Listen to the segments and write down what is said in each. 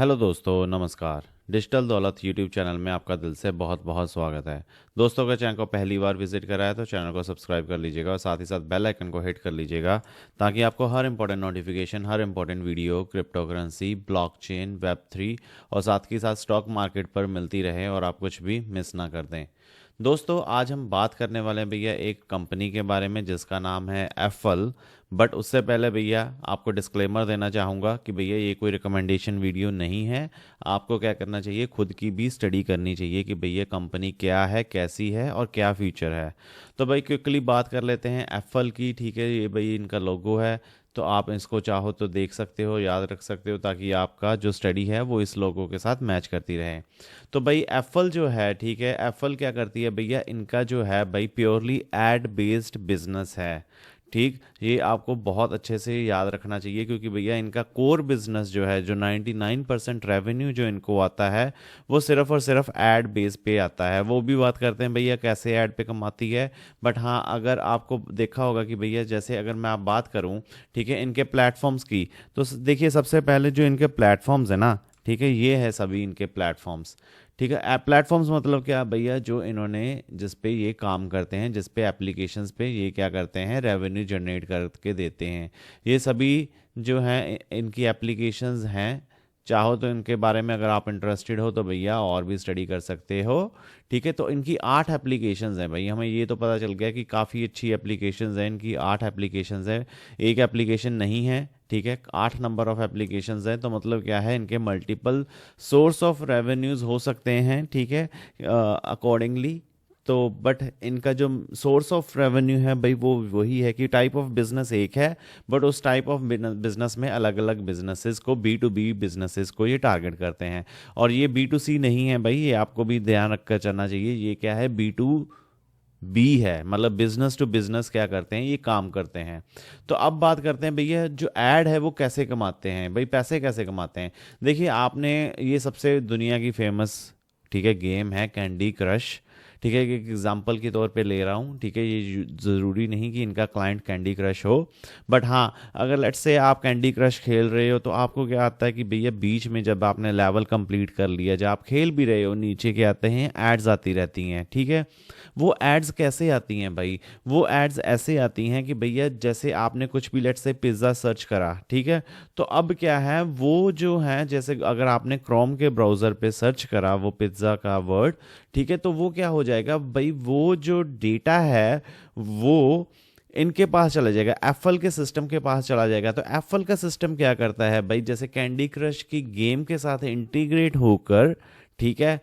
Hello दोस्तों, नमस्कार। Digital दौलत यूट्यूब चैनल में आपका दिल से बहुत बहुत स्वागत है। दोस्तों, अगर चैनल को पहली बार विजिट करा है तो चैनल को सब्सक्राइब कर लीजिएगा और साथ ही साथ बेल आइकन को हिट कर लीजिएगा, ताकि आपको हर इंपॉर्टेंट नोटिफिकेशन, हर important video crypto currency, blockchain, web 3 और साथ ही साथ स्टॉक मार्केट पर मिलती रहे और आप कुछ भी मिस ना कर दें। दोस्तों, आज हम बात करने वाले हैं भैया एक कंपनी के बारे में जिसका नाम है एप्पल। बट उससे पहले भैया आपको डिस्क्लेमर देना चाहूँगा कि भैया ये कोई रिकमेंडेशन वीडियो नहीं है। आपको क्या करना चाहिए, खुद की भी स्टडी करनी चाहिए कि भैया कंपनी क्या है, कैसी है और क्या फ्यूचर है। तो भाई क्विकली बात कर लेते हैं एप्पल की। ठीक है, ये भाई इनका लोगो है, तो आप इसको चाहो तो देख सकते हो, याद रख सकते हो, ताकि आपका जो स्टडी है वो इस लोगों के साथ मैच करती रहे। तो भाई एप्पल जो है, ठीक है, एप्पल क्या करती है भैया, इनका जो है भाई प्योरली एड बेस्ड बिजनेस है। ठीक, ये आपको बहुत अच्छे से याद रखना चाहिए, क्योंकि भैया इनका कोर बिजनेस जो है, जो 99% रेवेन्यू जो इनको आता है वो सिर्फ और सिर्फ ऐड बेस पे आता है। वो भी बात करते हैं भैया कैसे ऐड पे कमाती है। बट हाँ, अगर आपको देखा होगा कि भैया जैसे अगर मैं आप बात करूं, ठीक है, इनके प्लेटफॉर्म्स की, तो देखिए सबसे पहले जो इनके प्लेटफॉर्म्स है ना, ठीक है, ये है सभी इनके प्लेटफॉर्म्स। ठीक है, ऐप प्लेटफॉर्म्स मतलब क्या भैया, जो इन्होंने जिस पे ये काम करते हैं, जिस पे एप्लीकेशंस पे ये क्या करते हैं, रेवेन्यू जनरेट करके देते हैं। ये सभी जो हैं इनकी एप्लीकेशंस हैं। चाहो तो इनके बारे में अगर आप इंटरेस्टेड हो तो भैया और भी स्टडी कर सकते हो। ठीक है, तो इनकी 8 एप्लीकेशंस हैं भाई, हमें ये तो पता चल गया कि काफ़ी अच्छी एप्लीकेशंस हैं इनकी। 8 एप्लीकेशंस हैं, एक एप्लीकेशन नहीं है। ठीक है, 8 नंबर ऑफ एप्लीकेशंस हैं, तो मतलब क्या है, इनके मल्टीपल सोर्स ऑफ रेवेन्यूज हो सकते हैं। ठीक है, अकॉर्डिंगली। तो बट इनका जो सोर्स ऑफ रेवेन्यू है भाई वो वही है कि टाइप ऑफ बिजनेस एक है, बट उस टाइप ऑफ बिजनेस में अलग अलग बिजनेसेस को, B2B बिजनेसेस को ये टारगेट करते हैं। और ये B2C नहीं है भाई, ये आपको भी ध्यान रखकर चलना चाहिए। ये क्या है, B2B है, मतलब बिजनेस टू बिजनेस क्या करते हैं, ये काम करते हैं। तो अब बात करते हैं भैया जो ऐड है वो कैसे कमाते हैं, भाई पैसे कैसे कमाते हैं। देखिए आपने, ये सबसे दुनिया की फेमस, ठीक है, गेम है कैंडी क्रश। ठीक है, एक एग्जांपल के तौर पे ले रहा हूँ। ठीक है, ये ज़रूरी नहीं कि इनका क्लाइंट कैंडी क्रश हो। बट हाँ, अगर लेट्स से आप कैंडी क्रश खेल रहे हो तो आपको क्या आता है कि भैया बीच में जब आपने लेवल कंप्लीट कर लिया, जब आप खेल भी रहे हो, नीचे क्या आते हैं, एड्स आती रहती हैं। ठीक है, वो एड्स कैसे आती हैं भाई, वो एड्स ऐसे आती हैं कि भैया जैसे आपने कुछ भी लेट्स से पिज़्ज़ा सर्च करा, ठीक है, तो अब क्या है, वो जो है, जैसे अगर आपने क्रोम के ब्राउज़र पे सर्च करा वो पिज़्ज़ा का वर्ड, ठीक है, तो वो क्या हो जाएगा भाई, वो जो डेटा है वो इनके पास चला जाएगा, एप्पल के सिस्टम के पास चला जाएगा। तो एप्पल का सिस्टम क्या करता है भाई, जैसे कैंडी क्रश की गेम के साथ इंटीग्रेट होकर, ठीक है,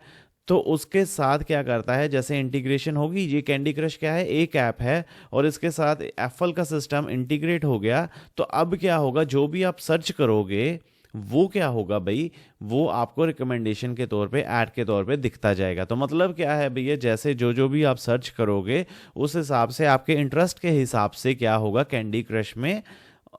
तो उसके साथ क्या करता है, जैसे इंटीग्रेशन होगी, ये कैंडी क्रश क्या है, एक ऐप है, और इसके साथ एप्पल का सिस्टम इंटीग्रेट हो गया। तो अब क्या होगा, जो भी आप सर्च करोगे वो क्या होगा भाई, वो आपको रिकमेंडेशन के तौर पे, ऐड के तौर पे दिखता जाएगा। तो मतलब क्या है भैया, जैसे जो जो भी आप सर्च करोगे उस हिसाब से, आपके इंटरेस्ट के हिसाब से क्या होगा, कैंडी क्रश में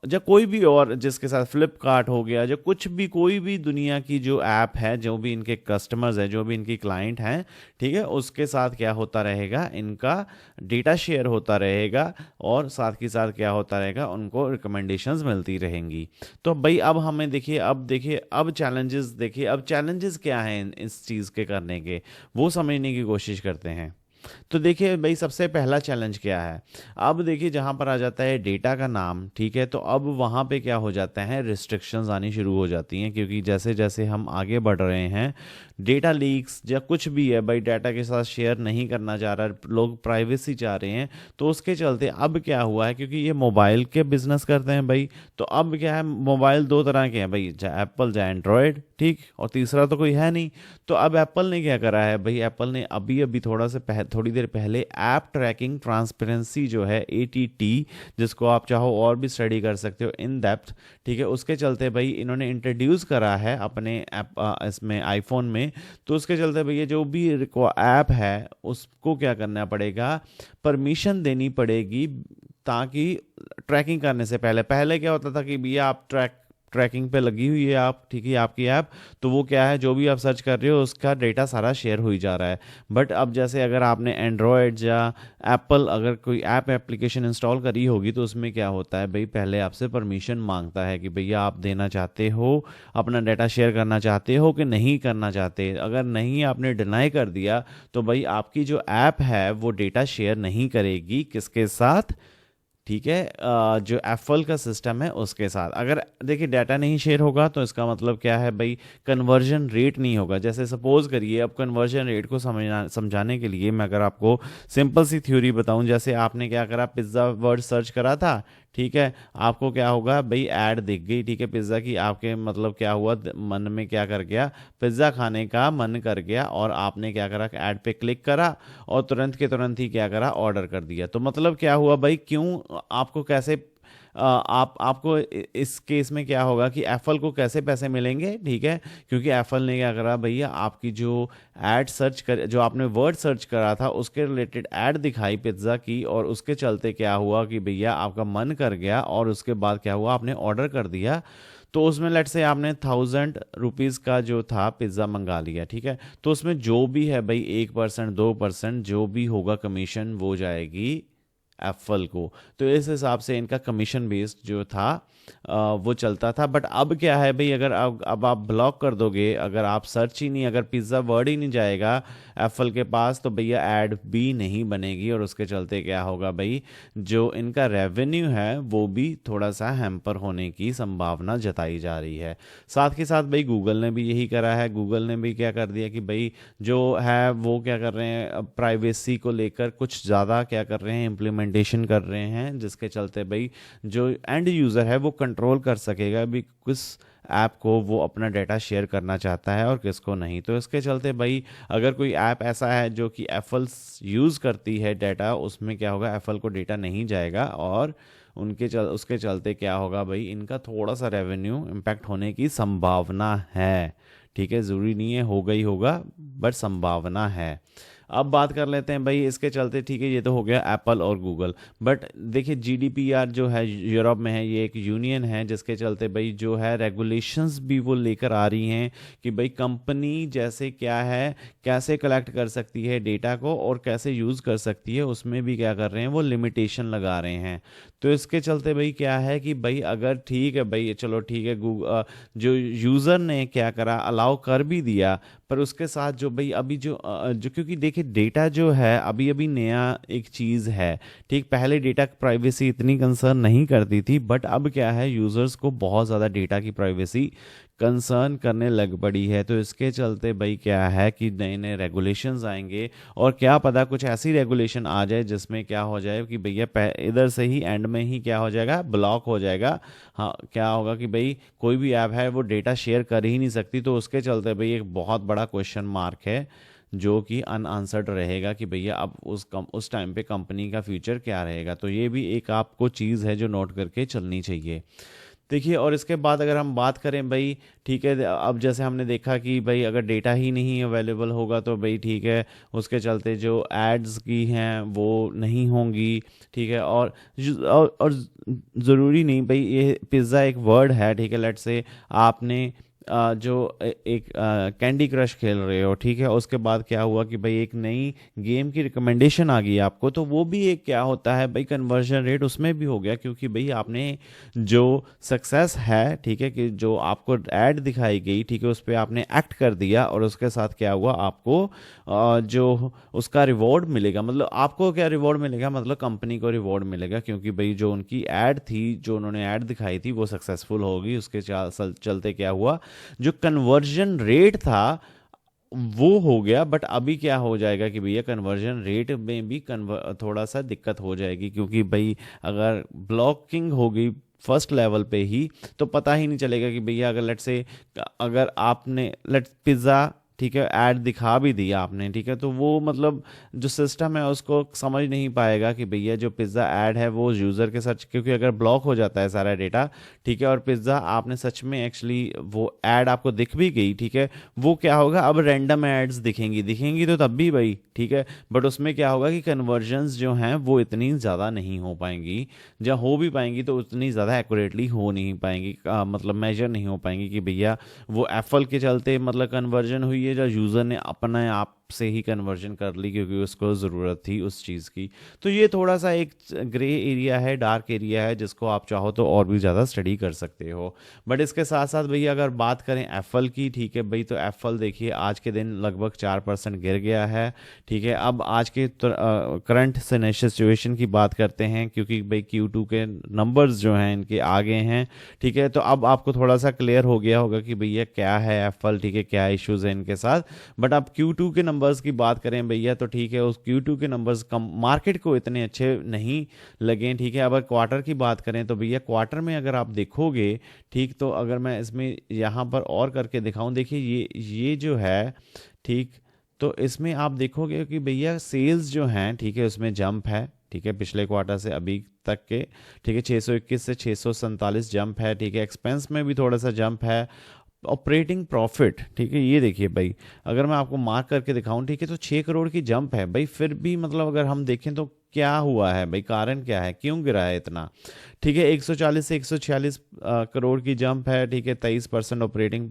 या कोई भी और, जिसके साथ फ्लिपकार्ट हो गया, जो कुछ भी, कोई भी दुनिया की जो ऐप है, जो भी इनके कस्टमर्स हैं, जो भी इनकी क्लाइंट हैं, ठीक है, उसके साथ क्या होता रहेगा, इनका डेटा शेयर होता रहेगा, और साथ ही साथ क्या होता रहेगा, उनको रिकमेंडेशंस मिलती रहेंगी। तो भाई अब हमें देखिए, अब चैलेंजेस देखिए, अब चैलेंजेस क्या हैं इस चीज़ के करने के, वो समझने की कोशिश करते हैं। तो देखिए भाई, सबसे पहला चैलेंज क्या है, अब देखिए जहाँ पर आ जाता है डेटा का नाम, ठीक है, तो अब वहाँ पे क्या हो जाता है, रिस्ट्रिक्शंस आनी शुरू हो जाती हैं, क्योंकि जैसे जैसे हम आगे बढ़ रहे हैं, डेटा लीक्स या कुछ भी है भाई, डाटा के साथ शेयर नहीं करना चाह रहा, लोग प्राइवेसी चाह रहे हैं, तो उसके चलते अब क्या हुआ है, क्योंकि ये मोबाइल के बिजनेस करते हैं भाई, तो अब क्या है, मोबाइल दो तरह के हैं भाई, चाहे एप्पल चाहे एंड्रॉयड, ठीक, और तीसरा तो कोई है नहीं। तो अब एप्पल ने क्या करा है भाई, एप्पल ने अभी अभी थोड़ी देर पहले ऐप ट्रैकिंग ट्रांसपेरेंसी जो है, ATT, जिसको आप चाहो और भी स्टडी कर सकते हो इन डेप्थ, ठीक है, उसके चलते भाई इन्होंने इंट्रोड्यूस करा है अपने ऐप, इसमें आईफोन में। तो उसके चलते भैया जो भी ऐप है उसको क्या करना पड़ेगा, परमिशन देनी पड़ेगी, ताकि ट्रैकिंग करने से पहले, पहले क्या होता था कि भैया आप ट्रैक ट्रैकिंग पे लगी हुई है आप, ठीक है, आपकी ऐप, तो वो क्या है, जो भी आप सर्च कर रहे हो उसका डेटा सारा शेयर हो ही जा रहा है। बट अब जैसे अगर आपने एंड्रॉयड या एप्पल अगर कोई ऐप एप्लीकेशन इंस्टॉल करी होगी तो उसमें क्या होता है भाई, पहले आपसे परमिशन मांगता है कि भैया आप देना चाहते हो, अपना डाटा शेयर करना चाहते हो कि नहीं करना चाहते। अगर नहीं आपने डिनाई कर दिया तो भाई आपकी जो ऐप है वो डेटा शेयर नहीं करेगी, किसके साथ, ठीक है, जो एप्पल का सिस्टम है उसके साथ। अगर देखिए डाटा नहीं शेयर होगा तो इसका मतलब क्या है भाई, कन्वर्जन रेट नहीं होगा। जैसे सपोज करिए, अब कन्वर्जन रेट को समझाने के लिए मैं अगर आपको सिंपल सी थ्योरी बताऊं, जैसे आपने क्या करा, पिज्ज़ा वर्ड सर्च करा था, ठीक है, आपको क्या होगा भाई, ऐड दिख गई, ठीक है, पिज़्ज़ा की, आपके मतलब क्या हुआ, मन में क्या कर गया, पिज़्ज़ा खाने का मन कर गया, और आपने क्या करा, ऐड पे क्लिक करा और तुरंत के तुरंत ही क्या करा, ऑर्डर कर दिया। तो मतलब क्या हुआ भाई, क्यों आपको कैसे आपको इस केस में क्या होगा कि एप्पल को कैसे पैसे मिलेंगे, ठीक है, क्योंकि एप्पल ने क्या करा भैया, आपकी जो ऐड सर्च कर, जो आपने वर्ड सर्च करा था उसके रिलेटेड ऐड दिखाई पिज्ज़ा की, और उसके चलते क्या हुआ कि भैया आपका मन कर गया, और उसके बाद क्या हुआ, आपने ऑर्डर कर दिया। तो उसमें लेट से आपने 1000 रुपीज़ का जो था पिज़्ज़ा मंगा लिया, ठीक है, तो उसमें जो भी है भाई 1% 2% जो भी होगा कमीशन वो जाएगी एप्पल को। तो इस हिसाब से इनका कमीशन बेस्ड जो था वो चलता था। बट अब क्या है भाई, अगर अब आप ब्लॉक कर दोगे, अगर आप सर्च ही नहीं, अगर पिज़्ज़ा वर्ड ही नहीं जाएगा एप्पल के पास, तो भैया ऐड भी नहीं बनेगी, और उसके चलते क्या होगा भाई, जो इनका रेवेन्यू है वो भी थोड़ा सा हैम्पर होने की संभावना जताई जा रही है। साथ के साथ भाई गूगल ने भी यही करा है, गूगल ने भी क्या कर दिया कि भाई जो है वो क्या कर रहे हैं, प्राइवेसी को लेकर कुछ ज़्यादा क्या कर रहे हैं, इम्प्लीमेंटेशन कर रहे हैं, जिसके चलते भाई जो एंड यूज़र है वो कंट्रोल कर सकेगा भी किस ऐप को वो अपना डाटा शेयर करना चाहता है और किसको नहीं। तो इसके चलते भाई अगर कोई ऐप ऐसा है जो कि एप्पल यूज़ करती है डाटा, उसमें क्या होगा, एप्पल को डाटा नहीं जाएगा, और उसके चलते क्या होगा भाई, इनका थोड़ा सा रेवेन्यू इम्पैक्ट होने की संभावना है, ठीक है, ज़रूरी नहीं है होगा ही होगा, बट संभावना है। अब बात कर लेते हैं भाई इसके चलते, ठीक है, ये तो हो गया एप्पल और गूगल। बट देखिए जीडीपीआर जो है यूरोप में है, ये एक यूनियन है जिसके चलते भाई जो है रेगुलेशंस भी वो लेकर आ रही हैं कि भाई कंपनी जैसे क्या है, कैसे कलेक्ट कर सकती है डेटा को और कैसे यूज़ कर सकती है, उसमें भी क्या कर रहे हैं, वो लिमिटेशन लगा रहे हैं। तो इसके चलते भाई क्या है कि भाई अगर ठीक है भाई, चलो ठीक है, जो यूज़र ने क्या करा, अलाउ कर भी दिया, पर उसके साथ जो भाई अभी जो क्योंकि देखिए डेटा जो है अभी अभी नया एक चीज़ है, ठीक, पहले डेटा प्राइवेसी इतनी कंसर्न नहीं करती थी, बट अब क्या है, यूज़र्स को बहुत ज़्यादा डेटा की प्राइवेसी कंसर्न करने लग पड़ी है। तो इसके चलते भाई क्या है कि नए नए रेगुलेशंस आएंगे, और क्या पता कुछ ऐसी रेगुलेशन आ जाए जिसमें क्या हो जाए कि भैया इधर से ही एंड में ही क्या हो जाएगा, ब्लॉक हो जाएगा। हाँ, क्या होगा कि भाई कोई भी ऐप है वो डेटा शेयर कर ही नहीं सकती। तो उसके चलते भाई एक बहुत बड़ा क्वेश्चन मार्क है जो कि अनआंसर्ड रहेगा कि भैया अब उस टाइम पे कंपनी का फ्यूचर क्या रहेगा। तो ये भी एक आपको चीज़ है जो नोट करके चलनी चाहिए। देखिए, और इसके बाद अगर हम बात करें भाई, ठीक है, अब जैसे हमने देखा कि भाई अगर डेटा ही नहीं अवेलेबल होगा तो भाई ठीक है, उसके चलते जो एड्स की हैं वो नहीं होंगी, ठीक है, और ज़रूरी नहीं भाई, ये पिज़्ज़ा एक वर्ड है, ठीक है, लेट से आपने जो एक कैंडी क्रश खेल रहे हो, ठीक है, उसके बाद क्या हुआ कि भाई एक नई गेम की रिकमेंडेशन आ गई आपको, तो वो भी एक क्या होता है भाई, कन्वर्जन रेट उसमें भी हो गया, क्योंकि भाई आपने जो सक्सेस है, ठीक है, कि जो आपको ऐड दिखाई गई, ठीक है, उस पर आपने एक्ट कर दिया, और उसके साथ क्या हुआ, आपको जो उसका रिवॉर्ड मिलेगा, मतलब आपको क्या रिवॉर्ड मिलेगा, मतलब कंपनी को रिवॉर्ड मिलेगा, क्योंकि भाई जो उनकी ऐड थी, जो उन्होंने ऐड दिखाई थी वो सक्सेसफुल होगी। उसके चलते क्या हुआ, जो कन्वर्जन रेट था वो हो गया। बट अभी क्या हो जाएगा कि भैया कन्वर्जन रेट में भी थोड़ा सा दिक्कत हो जाएगी, क्योंकि भाई अगर ब्लॉकिंग हो गई फर्स्ट लेवल पे ही तो पता ही नहीं चलेगा कि भैया अगर लेट से, अगर आपने पिज़्ज़ा ठीक है, ऐड दिखा भी दिया आपने, ठीक है, तो वो मतलब जो सिस्टम है उसको समझ नहीं पाएगा कि भैया जो पिज़्ज़ा ऐड है वो यूज़र के सच, क्योंकि अगर ब्लॉक हो जाता है सारा डेटा, ठीक है, और पिज़्ज़ा आपने सच में एक्चुअली वो ऐड आपको दिख भी गई, ठीक है, वो क्या होगा, अब रैंडम एड्स दिखेंगी तो तब भी भाई, ठीक है, बट उसमें क्या होगा कि कन्वर्जन्स जो हैं वो इतनी ज़्यादा नहीं हो पाएंगी, जहाँ हो भी पाएंगी तो उतनी ज़्यादा एक्यूरेटली हो नहीं पाएंगी, मतलब मेजर नहीं हो पाएंगी कि भैया वो एफएल के चलते मतलब कन्वर्जन हुई है, या यूज़र ने अपने आप से ही कन्वर्जन कर ली क्योंकि उसको ज़रूरत थी उस चीज़ की। तो ये थोड़ा सा एक ग्रे एरिया है, डार्क एरिया है, जिसको आप चाहो तो और भी ज़्यादा स्टडी कर सकते हो। बट इसके साथ साथ भैया अगर बात करें एफएल की, ठीक है भाई, तो एफएल देखिए आज के दिन लगभग 4% गिर गया है, ठीक है। अब आज के करंट सिचुएशन की बात करते हैं, क्योंकि भाई Q2 के नंबर्स जो हैं इनके आगे हैं, ठीक है, तो अब आपको थोड़ा सा क्लियर हो गया होगा कि भैया क्या है एफएल, ठीक है, क्या इश्यूज है इनके साथ। बट अब Q2 के नंबर्स की बात करें भैया तो ठीक है, उस Q2 के नंबर्स कम मार्केट को इतने अच्छे नहीं लगे, ठीक है। अगर क्वार्टर की बात करें तो भैया क्वार्टर में अगर आप देखोगे, ठीक, तो अगर मैं इसमें यहाँ पर और करके दिखाऊं, देखिए ये जो है, ठीक, तो इसमें आप देखोगे कि भैया सेल्स जो हैं, ठीक है, उसमें जंप है, ठीक है, पिछले क्वार्टर से अभी तक के, ठीक है, 621 से 647 जंप है, ठीक है। एक्सपेंस में भी थोड़ा सा जंप है। ऑपरेटिंग प्रॉफिट, ठीक है, ये देखिए भाई, अगर मैं आपको मार्क करके दिखाऊं, ठीक है, तो 6 करोड़ की जंप है भाई, फिर भी मतलब अगर हम देखें तो क्या हुआ है भाई, कारण क्या है, क्यों गिरा है इतना, ठीक है। 140 से 146 करोड़ की जंप है, ठीक है। 23% ऑपरेटिंग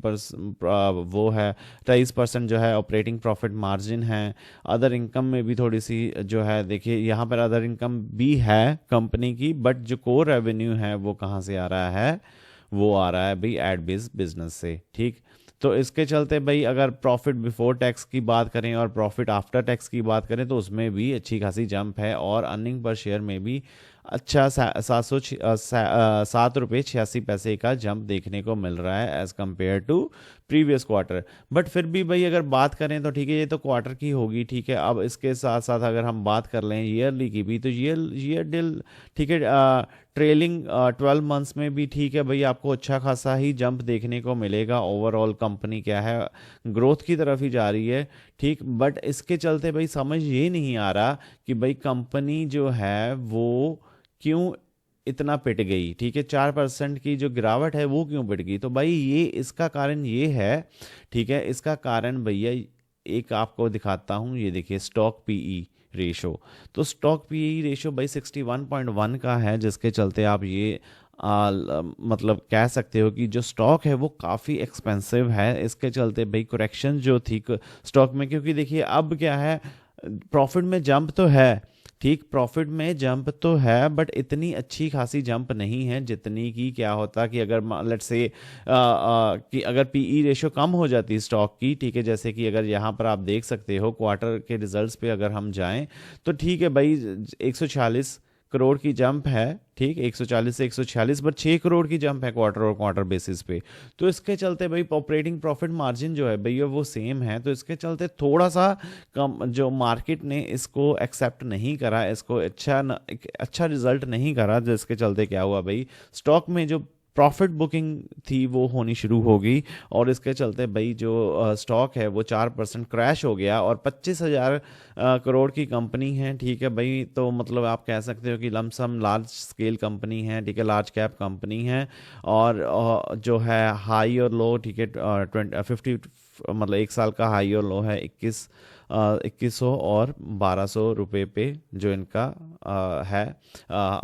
वो है, 23% जो है ऑपरेटिंग प्रॉफिट मार्जिन है। अदर इनकम में भी थोड़ी सी जो है, देखिए यहाँ पर अदर इनकम भी है कंपनी की, बट जो कोर रेवेन्यू है वो कहाँ से आ रहा है, वो आ रहा है भाई एड बेस्ड बिजनेस से, ठीक। तो इसके चलते भाई अगर प्रॉफिट बिफोर टैक्स की बात करें और प्रॉफिट आफ्टर टैक्स की बात करें तो उसमें भी अच्छी खासी जंप है, और अर्निंग पर शेयर में भी अच्छा 7 रुपये 86 पैसे का जंप देखने को मिल रहा है as compared to previous quarter. But फिर भी भाई अगर बात करें तो ठीक है, ये तो क्वार्टर की होगी, ठीक है। अब इसके साथ साथ अगर हम बात कर लें ईयरली की भी, तो ईयर डील, ठीक है, ट्रेलिंग 12 मंथ्स में भी, ठीक है भाई, आपको अच्छा खासा ही जंप देखने को मिलेगा। ओवरऑल कंपनी क्या है, ग्रोथ की तरफ ही जा रही है, ठीक। बट इसके चलते भाई समझ ये नहीं आ रहा कि भाई कंपनी जो है वो क्यों इतना पिट गई, ठीक है। 4% की जो गिरावट है वो क्यों पिट गई, तो भाई ये इसका कारण ये है, ठीक है, इसका कारण भैया एक आपको दिखाता हूँ, ये देखिए स्टॉक पीई रेशो। तो स्टॉक पीई रेशो भाई 61.1 का है, जिसके चलते आप ये मतलब कह सकते हो कि जो स्टॉक है वो काफ़ी एक्सपेंसिव है। इसके चलते भाई करेक्शन जो थी स्टॉक में, क्योंकि देखिए अब क्या है, प्रॉफिट में जंप तो है, ठीक, प्रॉफिट में जंप तो है, बट इतनी अच्छी खासी जंप नहीं है जितनी की क्या होता कि अगर लेट्स से कि अगर पीई रेशो कम हो जाती स्टॉक की, ठीक है, जैसे कि अगर यहाँ पर आप देख सकते हो क्वार्टर के रिजल्ट्स पे अगर हम जाएं तो ठीक है भाई 146 करोड़ की जंप है, ठीक, 140 से 146, बट 6 करोड़ की जंप है क्वार्टर और क्वार्टर बेसिस पे। तो इसके चलते भाई ऑपरेटिंग प्रॉफिट मार्जिन जो है भैया वो सेम है, तो इसके चलते थोड़ा सा कम जो मार्केट ने इसको एक्सेप्ट नहीं करा, इसको अच्छा रिजल्ट नहीं करा, जिसके चलते क्या हुआ भाई, स्टॉक में जो प्रॉफिट बुकिंग थी वो होनी शुरू हो गई, और इसके चलते भाई जो स्टॉक है वो 4% क्रैश हो गया, और 25,000 करोड़ की कंपनी है, ठीक है भाई। तो मतलब आप कह सकते हो कि लमसम लार्ज स्केल कंपनी है, ठीक है, लार्ज कैप कंपनी है, और जो है हाई और लो, ठीक है, 50 मतलब एक साल का हाई और लो है 2100 और 1200 रुपये पे जो इनका है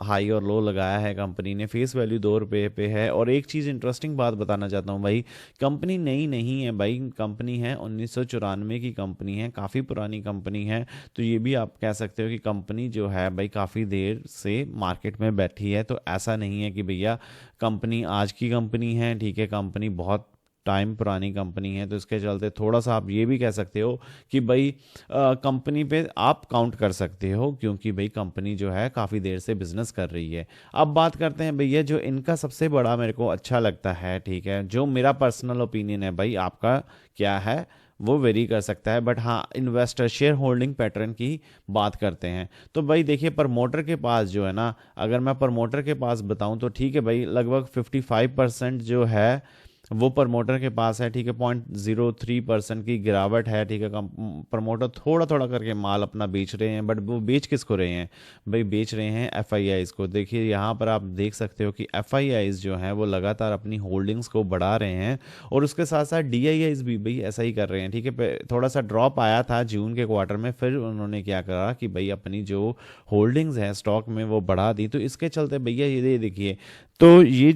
हाई और लो लगाया है कंपनी ने। फेस वैल्यू 2 रुपये पे है। और एक चीज़ इंटरेस्टिंग बात बताना चाहता हूँ भाई, कंपनी नई नहीं है भाई, कंपनी है 1994 की कंपनी है, काफ़ी पुरानी कंपनी है। तो ये भी आप कह सकते हो कि कंपनी जो है भाई काफ़ी देर से मार्केट में बैठी है। तो ऐसा नहीं है कि भैया कंपनी आज की कंपनी है, ठीक है, कंपनी बहुत टाइम पुरानी कंपनी है। तो इसके चलते थोड़ा सा आप ये भी कह सकते हो कि भाई कंपनी पे आप काउंट कर सकते हो, क्योंकि भाई कंपनी जो है काफ़ी देर से बिजनेस कर रही है। अब बात करते हैं भैया जो इनका सबसे बड़ा मेरे को अच्छा लगता है, ठीक है, जो मेरा पर्सनल ओपिनियन है भाई, आपका क्या है वो वेरी कर सकता है, बट हाँ इन्वेस्टर शेयर होल्डिंग पैटर्न की बात करते हैं तो भाई देखिए प्रमोटर के पास जो है ना, अगर मैं प्रमोटर के पास बताऊं तो ठीक है भाई लगभग 55% जो है वो प्रमोटर के पास है, ठीक है। 0.03% की गिरावट है, ठीक है। प्रमोटर थोड़ा थोड़ा करके माल अपना बेच रहे हैं, बट वो बेच किसको रहे हैं भाई? बेच रहे हैं एफआईआईज को। देखिए यहाँ पर आप देख सकते हो कि एफआईआईज जो हैं वो लगातार अपनी होल्डिंग्स को बढ़ा रहे हैं, और उसके साथ साथ डीआईआईज भी भाई ऐसा ही कर रहे हैं, ठीक है। थोड़ा सा ड्रॉप आया था जून के क्वार्टर में, फिर उन्होंने क्या करा कि भाई अपनी जो होल्डिंग्स हैं स्टॉक में वो बढ़ा दी। तो इसके चलते भैया ये देखिए, तो ये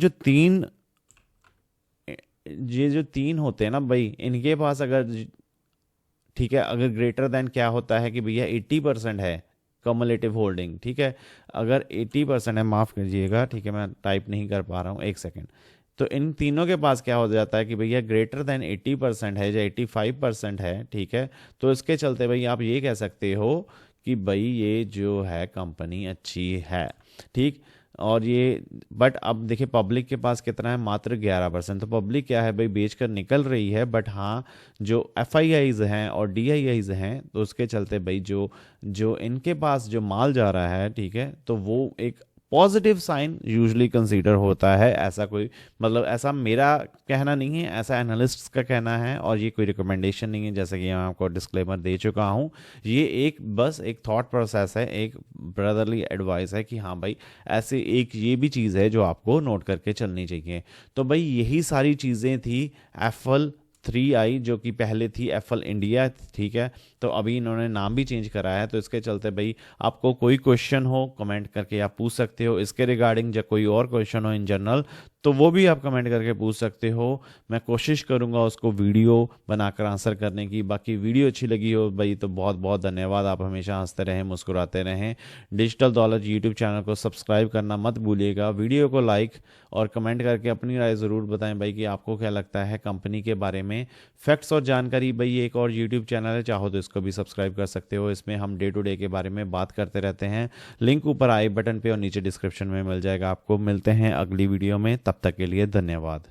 जो तीन होते हैं ना भाई, इनके पास अगर, ठीक है, अगर ग्रेटर देन क्या होता है कि भैया 80% है कमलेटिव होल्डिंग, ठीक है। अगर 80% है, माफ़ कीजिएगा, ठीक है, मैं टाइप नहीं कर पा रहा हूँ, एक सेकेंड। तो इन तीनों के पास क्या हो जाता है कि भैया ग्रेटर देन 80% है या 85% है, ठीक है। तो इसके चलते भाई आप ये कह सकते हो कि भाई ये जो है कंपनी अच्छी है, ठीक। और ये, बट अब देखिए पब्लिक के पास कितना है, मात्र 11%। तो पब्लिक क्या है भाई, बेचकर निकल रही है, बट हाँ जो एफआईआईज हैं और डीआईआईज हैं, तो उसके चलते भाई जो जो इनके पास जो माल जा रहा है, ठीक है, तो वो एक पॉजिटिव साइन यूजुअली कंसीडर होता है। ऐसा कोई, मतलब ऐसा मेरा कहना नहीं है, ऐसा एनालिस्ट्स का कहना है, और ये कोई रिकमेंडेशन नहीं है, जैसे कि मैं आपको डिस्क्लेमर दे चुका हूँ। ये एक बस एक थॉट प्रोसेस है, एक ब्रदरली एडवाइस है कि हाँ भाई ऐसे एक ये भी चीज़ है जो आपको नोट करके चलनी चाहिए। तो भाई यही सारी चीज़ें थी FL3I, जो कि पहले थी FL इंडिया, ठीक है। तो अभी इन्होंने नाम भी चेंज करा है। तो इसके चलते भाई आपको कोई क्वेश्चन हो कमेंट करके आप पूछ सकते हो इसके रिगार्डिंग, या कोई और क्वेश्चन हो इन जनरल तो वो भी आप कमेंट करके पूछ सकते हो। मैं कोशिश करूंगा उसको वीडियो बनाकर आंसर करने की। बाकी वीडियो अच्छी लगी हो भाई तो बहुत बहुत धन्यवाद। आप हमेशा हंसते रहें, मुस्कुराते रहें। डिजिटल दौलत यूट्यूब चैनल को सब्सक्राइब करना मत भूलिएगा। वीडियो को लाइक और कमेंट करके अपनी राय ज़रूर बताएं भाई कि आपको क्या लगता है कंपनी के बारे में। फैक्ट्स और जानकारी भाई एक और यूट्यूब चैनल है, चाहो तो इसको भी सब्सक्राइब कर सकते हो। इसमें हम डे टू डे के बारे में बात करते रहते हैं। लिंक ऊपर आई बटन पे और नीचे डिस्क्रिप्शन में मिल जाएगा। आपको मिलते हैं अगली वीडियो में, तब तक के लिए धन्यवाद।